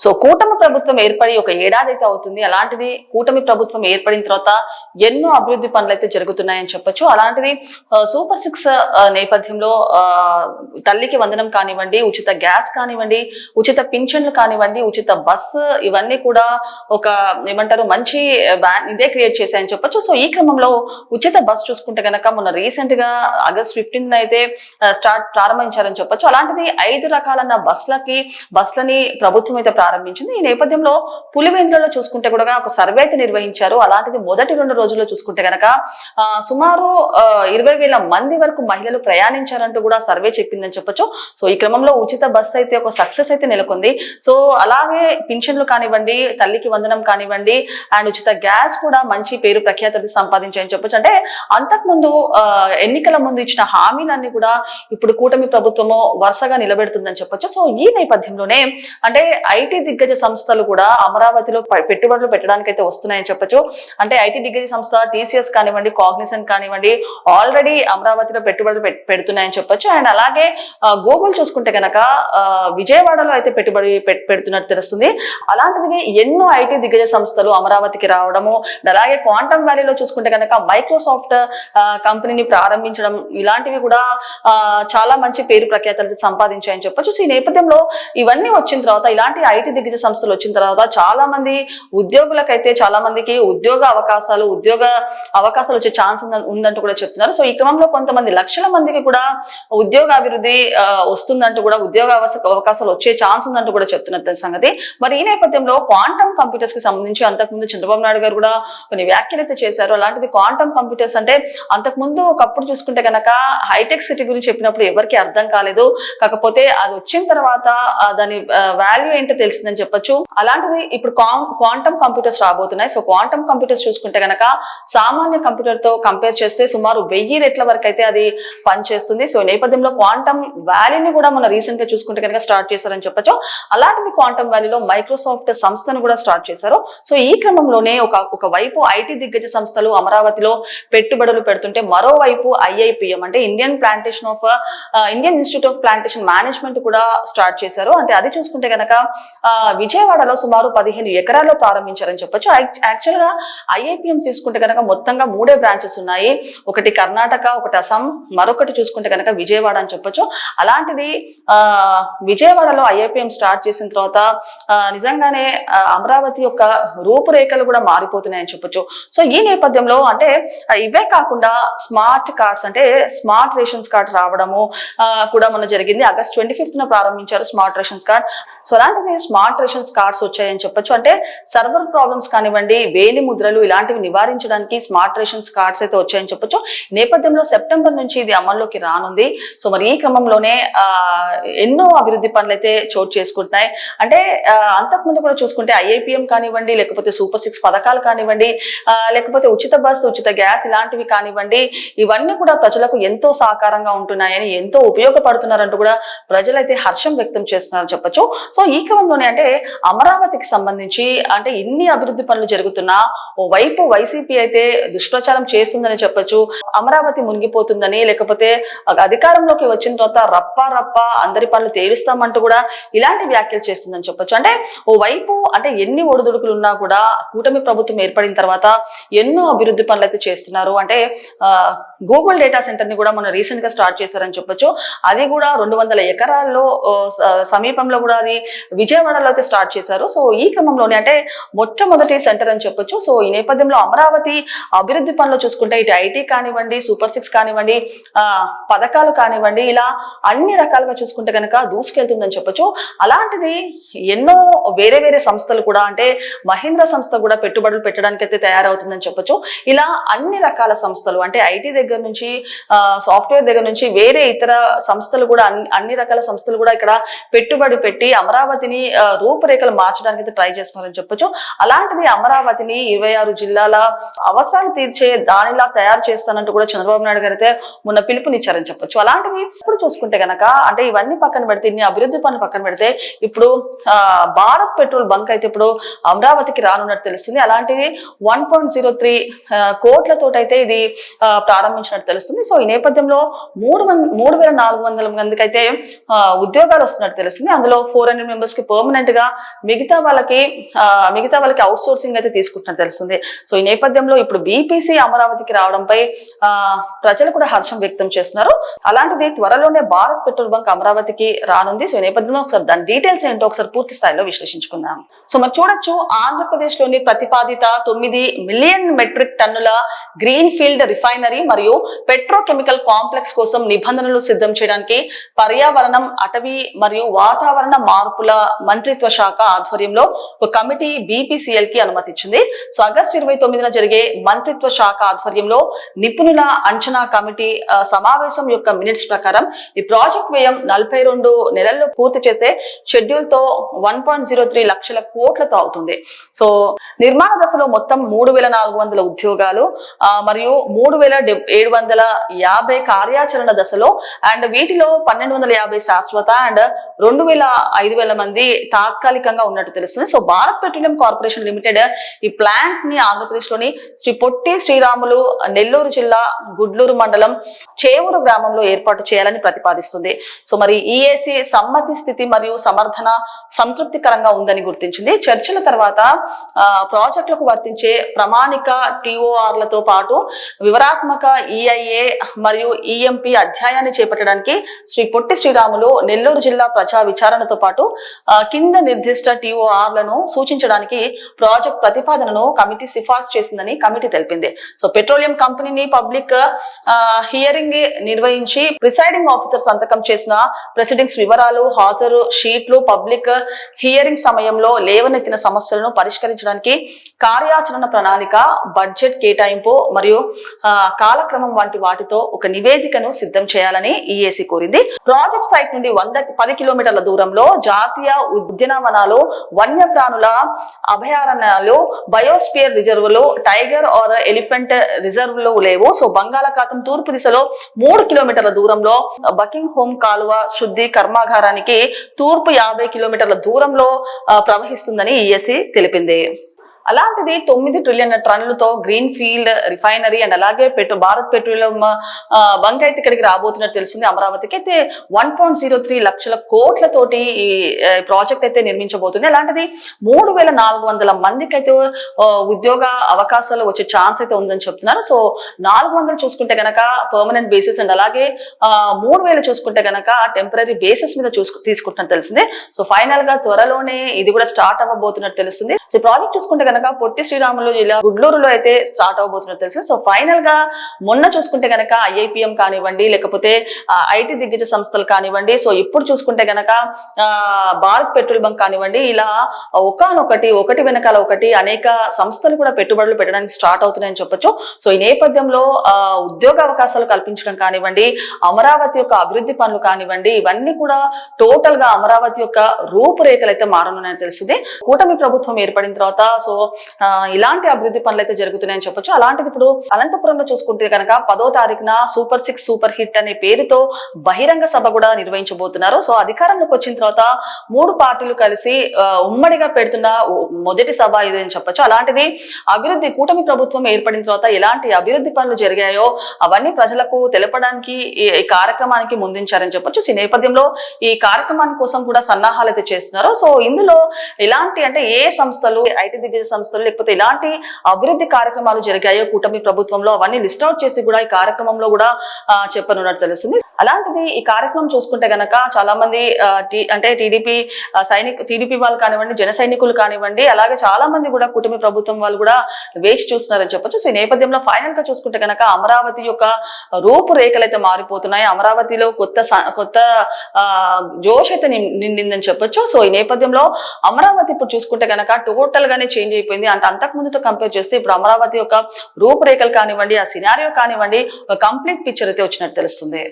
So కూటమి ప్రభుత్వం ఏర్పడి ఒక ఏడాది అయితే అవుతుంది. అలాంటిది కూటమి ప్రభుత్వం ఏర్పడిన తర్వాత ఎన్నో అభివృద్ధి పనులు అయితే జరుగుతున్నాయని చెప్పొచ్చు. అలాంటిది సూపర్ 6 నేపథ్యంలో తల్లికి వందనం కానివ్వండి, ఉచిత గ్యాస్ కానివ్వండి, ఉచిత పింఛన్లు కానివ్వండి, ఉచిత బస్సు, ఇవన్నీ కూడా ఒక ఏమంటారు మంచి ఇదే క్రియేట్ చేశాయని చెప్పొచ్చు. సో ఈ క్రమంలో ఉచిత బస్ చూసుకుంటే కనుక మొన్న రీసెంట్ గా ఆగస్ట్ 15 అయితే ప్రారంభించారని చెప్పొచ్చు. అలాంటిది 5 రకాలన్న బస్లని ప్రభుత్వం అయితే ప్రారంభించింది. ఈ నేపథ్యంలో పులివెందులలో చూసుకుంటే కూడా ఒక సర్వే అయితే నిర్వహించారు. అలాంటిది మొదటి 2 రోజుల్లో చూసుకుంటే కనుక సుమారు 20,000 మంది వరకు మహిళలు ప్రయాణించారంటూ కూడా సర్వే చెప్పిందని చెప్పొచ్చు. సో ఈ క్రమంలో ఉచిత బస్సు అయితే ఒక సక్సెస్ అయితే నెలకొంది. సో అలాగే పింఛన్లు కానివ్వండి, తల్లికి వందనం కానివ్వండి, అండ్ ఉచిత గ్యాస్ కూడా మంచి పేరు ప్రఖ్యాతి సంపాదించాయని చెప్పొచ్చు. అంటే అంతకుముందు ఎన్నికల ముందు ఇచ్చిన హామీలన్నీ కూడా ఇప్పుడు కూటమి ప్రభుత్వము వరుసగా నిలబెడుతుందని చెప్పొచ్చు. సో ఈ నేపథ్యంలోనే అంటే ఐటీ దిగ్గజ సంస్థలు కూడా అమరావతిలో పెట్టుబడులు పెట్టడానికి అయితే వస్తున్నాయని చెప్పొచ్చు. అంటే ఐటీ దిగ్గజ సంస్థ TCS కానివ్వండి, కాగ్నిసెంట్ కానివ్వండి, ఆల్రెడీ అమరావతిలో పెట్టుబడులు పెడుతున్నాయని చెప్పొచ్చు. అండ్ అలాగే గూగుల్ చూసుకుంటే కనుక విజయవాడలో అయితే పెట్టుబడి పెడుతున్నట్టు తెలుస్తుంది. అలాంటిది ఎన్నో ఐటీ దిగ్గజ సంస్థలు అమరావతికి రావడము, అలాగే క్వాంటమ్ వ్యాలీలో చూసుకుంటే కనుక మైక్రోసాఫ్ట్ కంపెనీని ప్రారంభించడం, ఇలాంటివి కూడా చాలా మంచి పేరు ప్రఖ్యాతులు సంపాదించాయని చెప్పొచ్చు. ఈ నేపథ్యంలో ఇవన్నీ వచ్చిన తర్వాత, ఇలాంటి ఐటీ దిగ్గజ సంస్థలు వచ్చిన తర్వాత చాలా మంది ఉద్యోగులకైతే చాలా మందికి ఉద్యోగ అవకాశాలు వచ్చే ఛాన్స్ ఉందంటూ కూడా చెప్తున్నారు. సో ఈ క్రమంలో కొంతమంది లక్షల మందికి కూడా ఉద్యోగ అభివృద్ధి వస్తుందంటూ కూడా, ఉద్యోగ అవకాశాలు వచ్చే ఛాన్స్ ఉందంటూ కూడా చెప్తున్నారు సంగతి. మరి ఈ నేపథ్యంలో క్వాంటమ్ కంప్యూటర్స్ కి సంబంధించి అంతకుముందు చంద్రబాబు నాయుడు గారు కూడా కొన్ని వ్యాఖ్యలు అయితే చేశారు. అలాంటిది క్వాంటమ్ కంప్యూటర్స్ అంటే అంతకుముందు ఒకప్పుడు చూసుకుంటే కనుక హైటెక్ సిటీ గురించి చెప్పినప్పుడు ఎవరికి అర్థం కాలేదు. కాకపోతే అది వచ్చిన తర్వాత దాని వాల్యూ ఏంటో తెలిసిందని చెప్పొచ్చు. అలాంటిది ఇప్పుడు క్వాంటమ్ కంప్యూటర్స్ రాబోతున్నాయి. సో క్వాంటమ్ కంప్యూటర్స్ చూసుకుంటే కనుక సామాన్య కంప్యూటర్ తో కంపేర్ చేస్తే సుమారు 1000 రెట్ల వరకు అయితే అది పనిచేస్తుంది. సో నేపథ్యంలో క్వాంటమ్ వ్యాలీని కూడా మన రీసెంట్ గా చూసుకుంటే కనుక స్టార్ట్ చేశారని చెప్పొచ్చు. అలాంటిది క్వాంటమ్ వ్యాలీలో మైక్రోసాఫ్ట్ సంస్థను కూడా స్టార్ట్ చేశారు. సో ఈ క్రమంలోనే ఒక వైపు ఐటీ దిగ్గజ సంస్థలు అమరావతిలో పెట్టుబడులు పెడుతుంటే, మరోవైపు IIPM అంటే Indian institute of plantation management కూడా స్టార్ట్ చేశారు. అంటే అది చూసుకుంటే కనుక విజయవాడలో సుమారు 15 ఎకరాల్లో ప్రారంభించారని చెప్పొచ్చు. యాక్చువల్ గా IIPM తీసుకుంటే కనుక మొత్తంగా 3 బ్రాంచెస్ ఉన్నాయి. ఒకటి కర్ణాటక, ఒకటి అస్సాం, మరొకటి చూసుకుంటే కనుక విజయవాడ అని చెప్పొచ్చు. అలాంటిది విజయవాడలో IIPM స్టార్ట్ చేసిన తర్వాత నిజంగానే అమరావతి యొక్క రూపురేఖలు కూడా మారిపోతున్నాయని చెప్పొచ్చు. సో ఈ నేపథ్యంలో అంటే ఇవే కాకుండా స్మార్ట్ కార్డ్స్ అంటే స్మార్ట్ రేషన్స్ కార్డ్ రావడము కూడా మన జరిగింది. ఆగస్ట్ 25న ప్రారంభించారు స్మార్ట్ రేషన్స్ కార్డ్. సో అలాంటివి స్మార్ట్ రేషన్స్ కార్డ్స్ వచ్చాయని చెప్పొచ్చు. అంటే సర్వర్ ప్రాబ్లమ్స్ కానివ్వండి, వేలి ముద్రలు ఇలాంటివి నివారించడానికి స్మార్ట్ రేషన్స్ కార్డ్స్ అయితే వచ్చాయని చెప్పొచ్చు. నేపథ్యంలో సెప్టెంబర్ నుంచి ఇది అమల్లోకి రానుంది. సో మరి ఈ క్రమంలోనే ఎన్నో అభివృద్ధి పనులు అయితే చోటు చేసుకుంటున్నాయి. అంటే అంతకుముందు కూడా చూసుకుంటే IIPM కానివ్వండి, లేకపోతే సూపర్ 6 పథకాలు కానివ్వండి, లేకపోతే ఉచిత బస్సు, ఉచిత గ్యాస్ ఇలాంటివి కానివ్వండి, ఇవన్నీ కూడా ప్రజలకు ఎంతో సహకారంగా ఉంటున్నాయని, ఎంతో ఉపయోగపడుతున్నారంటూ కూడా ప్రజలైతే హర్షం వ్యక్తం చేస్తున్నారని చెప్పొచ్చు. సో ఈ క్రమంలోనే అంటే అమరావతికి సంబంధించి అంటే ఇన్ని అభివృద్ధి పనులు జరుగుతున్నా ఓవైపు వైసీపీ అయితే దుష్ప్రచారం చేస్తుందని చెప్పొచ్చు. అమరావతి మునిగిపోతుందని, లేకపోతే అధికారంలోకి వచ్చిన తర్వాత రప్ప అందరి పనులు తేలుస్తామంటూ కూడా ఇలాంటి వ్యాఖ్యలు చేస్తుందని చెప్పొచ్చు. అంటే ఓవైపు అంటే ఎన్ని ఒడిదుడుకులు ఉన్నా కూడా కూటమి ప్రభుత్వం ఏర్పడిన తర్వాత ఎన్నో అభివృద్ధి పనులు అయితే చేస్తున్నారు. అంటే గూగుల్ డేటా సెంటర్ ని కూడా మనం రీసెంట్ గా స్టార్ట్ చేశారని చెప్పొచ్చు. అది కూడా 200 ఎకరాల్లో సమీపంలో కూడా అది విజయవాడలో అయితే స్టార్ట్ చేశారు. సో ఈ క్రమంలోనే అంటే మొట్టమొదటి సెంటర్ అని చెప్పొచ్చు. సో ఈ నేపథ్యంలో అమరావతి అభివృద్ధి పనులు చూసుకుంటే ఇటు ఐటీ కానివ్వండి, సూపర్ 6 కానివ్వండి, పథకాలు కానివ్వండి, ఇలా అన్ని రకాలుగా చూసుకుంటే కనుక దూసుకెళ్తుందని చెప్పొచ్చు. అలాంటిది ఎన్నో వేరే సంస్థలు కూడా అంటే మహీంద్రా సంస్థ కూడా పెట్టుబడులు పెట్టడానికి అయితే తయారవుతుందని చెప్పొచ్చు. ఇలా అన్ని రకాల సంస్థలు అంటే ఐటీ దగ్గర నుంచి సాఫ్ట్వేర్ దగ్గర నుంచి వేరే ఇతర సంస్థలు కూడా అన్ని రకాల సంస్థలు కూడా ఇక్కడ పెట్టుబడి పెట్టి అమరావతిని రూపురేఖలు మార్చడానికి అయితే ట్రై చేస్తున్నారని చెప్పొచ్చు. అలాంటిది అమరావతిని 26 జిల్లాల అవసరాలు తీర్చే దానిలా తయారు చేస్తానంటూ కూడా చంద్రబాబు నాయుడు గారు అయితే మొన్న పిలుపునిచ్చారని చెప్పొచ్చు. అలాంటిది ఇప్పుడు చూసుకుంటే కనుక అంటే ఇవన్నీ పక్కన పెడితే, ఇన్ని అభివృద్ధి పనులు పక్కన పెడితే, ఇప్పుడు భారత్ పెట్రోల్ బంక్ అయితే ఇప్పుడు అమరావతికి రానున్నట్టు తెలుస్తుంది. అలాంటిది 1.03 కోట్లతోటైతే ఇది ప్రారంభించినట్టు తెలుస్తుంది. సో ఈ నేపథ్యంలో 3,400 మందికి అయితే ఉద్యోగాలు వస్తున్నట్టు తెలుస్తుంది. అందులో 400 మెంబర్స్ కి పర్మనెంట్ గా మిగతా వాళ్ళకి అవుట్ సోర్సింగ్ అయితే తీసుకుంటున్నట్టు తెలుస్తుంది. సో ఈ నేపథ్యంలో ఇప్పుడు బీపీసీ అమరావతికి రావడంపై ప్రజలు కూడా హర్షం వ్యక్తం చేస్తున్నారు. అలాంటిది త్వరలోనే భారత్ పెట్రోల్ బంక్ అమరావతికి రానుంది. సో ఈ నేపథ్యంలో ఒకసారి దాని డీటెయిల్స్ ఏంటో ఒకసారి పూర్తి స్థాయిలో విశ్లేషించుకుందాం. సో మనం చూడొచ్చు, ఆంధ్రప్రదేశ్ లోని ప్రతిపాదిత 9 మిలియన్ మెట్రిక్ టన్నుల గ్రీన్ ఫీల్డ్ రిఫైనరీ మరియు పెట్రోకెమికల్ కాంప్లెక్స్ కోసం నిబంధనలు సిద్ధం చేయడానికి పర్యావరణం, అటవీ మరియు వాతావరణ మార్పుల మంత్రిత్వ శాఖ ఆధ్వర్యంలో ఒక కమిటీ బీపీసీఎల్ కి అనుమతి ఇచ్చింది. సో ఆగస్టు 29న జరిగే మంత్రిత్వ శాఖ ఆధ్వర్యంలో నిపుణుల అంచనా కమిటీ సమావేశం యొక్క మినిట్స్ ప్రకారం ఈ ప్రాజెక్ట్ వ్యయం 42 నెలల్లో పూర్తి చేసే షెడ్యూల్ తో 1.03 లక్షల కోట్లతో అవుతుంది. సో నిర్మాణ దశలో మొత్తం 3400 ఉద్యోగాలు మరియు 3750 కార్యాచరణ దశలో అండ్ వీటిలో 1250 శాశ్వత అండ్ 2500 మంది తాత్కాలికంగా ఉన్నట్టు తెలుస్తుంది. So Bharat petroleum corporation limited ఈ ప్లాంట్ ని ఆంధ్రప్రదేశ్ లోని శ్రీ పొట్టి శ్రీరాములు, నెల్లూరు జిల్లా గుడ్లూరు మండలం చేవూరు గ్రామంలో ఏర్పాటు చేయాలని ప్రతిపాదిస్తుంది. సో మరి ఈఏసీ సమ్మతి స్థితి మరియు సమర్థన సంతృప్తికరంగా ఉందని గుర్తించింది. చర్చల తర్వాత ప్రాజెక్టులకు వర్తించే ప్రామాణిక టీఓఆర్లతో పాటు వివరాత్మక ఈఐఏ మరియు ఈఎంపీ అధ్యాయాన్ని చేపట్టడానికి శ్రీ పొట్టి శ్రీరాములు, నెల్లూరు జిల్లా ప్రజా విచారణతో పాటు కింద నిర్దిష్ట టీఓఆర్లను సూచించడానికి ప్రాజెక్ట్ ప్రతిపాదనను కమిటీ సిఫార్సు చేసిందని కమిటీ తెలిపింది. సో పెట్రోలియం కంపెనీని పబ్లిక్ హియరింగ్ నిర్వహించి ప్రిసైడింగ్ ఆఫీసర్ సంతకం చేసిన ప్రొసీడింగ్స్ వివరాలు, హాజరు షీట్లు, పబ్లిక్ హియరింగ్ సమయంలో లేవనెత్తిన సమస్యలను పరిష్కరించడానికి కార్యాచరణ ప్రణాళిక, బడ్జెట్ కేటాయింపు మరియు కాలక్రమం వంటి వాటితో ఒక నివేదికను సిద్ధం చేయాలని ఈఏసీ కోరింది. ప్రాజెక్ట్ సైట్ నుండి 10 కిలోమీటర్ల దూరంలో జాతీయ ఉద్యానవనాలు, వన్యప్రాణుల అభయారణ్యాలు, బయోస్పియర్ రిజర్వులు, టైగర్ ఆర్ ఎలిఫెంట్ రిజర్వులు లేవు. సో బంగాళాఖాతం తూర్పు దిశలో 3 కిలోమీటర్ల దూరంలో బకింగ్ హోమ్ కాలువ శుద్ధి కర్మాగారానికి తూర్పు 50 కిలోమీటర్ల దూరంలో ప్రవహిస్తుందని ఈఏసీ తెలిపింది. అలాంటిది 9 ట్రిలియన్ టన్నులతో గ్రీన్ ఫీల్డ్ రిఫైనరీ అండ్ అలాగే భారత్ పెట్రోలియం బంక్ అయితే ఇక్కడికి రాబోతున్నట్టు తెలిసింది. అమరావతికి అయితే 1.03 లక్షల కోట్లతోటి ఈ ప్రాజెక్ట్ అయితే నిర్మించబోతుంది. అలాంటిది 3400 మందికి అయితే ఉద్యోగ అవకాశాలు వచ్చే ఛాన్స్ అయితే ఉందని చెప్తున్నారు. సో 400 చూసుకుంటే గనక పర్మనెంట్ బేసిస్ అండ్ అలాగే 3000 చూసుకుంటే గనక టెంపరీ బేసిస్ మీద తీసుకుంటున్నట్టు తెలిసింది. సో ఫైనల్ గా త్వరలోనే ఇది కూడా స్టార్ట్ అవ్వబోతున్నట్టు తెలుస్తుంది. సో ప్రాజెక్ట్ చూసుకుంటే కనుక పొట్టి శ్రీరాములు జిల్లా గుడ్లూరులో అయితే స్టార్ట్ అవబోతున్నట్టు తెలుసు. సో ఫైనల్ గా మొన్న చూసుకుంటే గనక ఐఐపిఎం కానివ్వండి, లేకపోతే ఐటీ దిగ్గజ సంస్థలు కానివ్వండి, సో ఇప్పుడు చూసుకుంటే గనక భారత్ పెట్రోల్ బంక్ కానివ్వండి, ఇలా ఒకటి వెనకాల ఒకటి అనేక సంస్థలు కూడా పెట్టుబడులు పెట్టడానికి స్టార్ట్ అవుతున్నాయని చెప్పొచ్చు. సో ఈ నేపథ్యంలో ఉద్యోగ అవకాశాలు కల్పించడం కానివ్వండి, అమరావతి యొక్క అభివృద్ధి పనులు కానివ్వండి, ఇవన్నీ కూడా టోటల్ గా అమరావతి యొక్క రూపురేఖలు అయితే మారనున్నాయని తెలిసింది. కూటమి ప్రభుత్వం ఏర్పడిన తర్వాత సో ఇలాంటి అభివృద్ధి పనులు అయితే జరుగుతున్నాయని చెప్పొచ్చు. అలాంటిది ఇప్పుడు అనంతపురంలో చూసుకుంటే కనుక 10వ తారీఖున సూపర్ 6 సూపర్ హిట్ అనే పేరుతో బహిరంగ సభ కూడా నిర్వహించబోతున్నారు. సో అధికారంలోకి వచ్చిన తర్వాత 3 పార్టీలు కలిసి ఉమ్మడిగా పెడుతున్న మొదటి సభ ఇది అని చెప్పొచ్చు. అలాంటిది అభివృద్ధి కూటమి ప్రభుత్వం ఏర్పడిన తర్వాత ఎలాంటి అభివృద్ధి పనులు జరిగాయో అవన్నీ ప్రజలకు తెలపడానికి ఈ కార్యక్రమానికి ముందుంచారని చెప్పొచ్చు. ఈ నేపథ్యంలో ఈ కార్యక్రమానికి కోసం కూడా సన్నాహాలు అయితే చేస్తున్నారు. సో ఇందులో ఎలాంటి అంటే ఏ సంస్థలు, ఐటీ దిగ్గజ సంస్థలు, లేకపోతే ఇలాంటి అభివృద్ధి కార్యక్రమాలు జరిగాయో కూటమి ప్రభుత్వంలో అవన్నీ లిస్ట్ అవుట్ చేసి కూడా ఈ కార్యక్రమంలో కూడా చెప్పనున్నట్టు తెలుస్తుంది. అలాంటిది ఈ కార్యక్రమం చూసుకుంటే గనక చాలా మంది అంటే టీడీపీ వాళ్ళు కానివ్వండి, జన సైనికులు కానివ్వండి, అలాగే చాలా మంది కూడా కూటమి ప్రభుత్వం వాళ్ళు కూడా వేచి చూస్తున్నారని చెప్పొచ్చు. సో ఈ నేపథ్యంలో ఫైనల్ గా చూసుకుంటే గనక అమరావతి యొక్క రూపురేఖలు అయితే మారిపోతున్నాయి. అమరావతిలో కొత్త జోష్ అయితే నిండిందని చెప్పొచ్చు. సో ఈ నేపథ్యంలో అమరావతి ఇప్పుడు చూసుకుంటే గనక టోటల్ గానే చేంజ్ అయిపోయింది. అంటే అంతకు ముందుతో కంపేర్ చేస్తే ఇప్పుడు అమరావతి యొక్క రూపురేఖలు కానివ్వండి, ఆ సినారియో కానివ్వండి, కంప్లీట్ పిక్చర్ అయితే వచ్చినట్టు తెలుస్తుంది.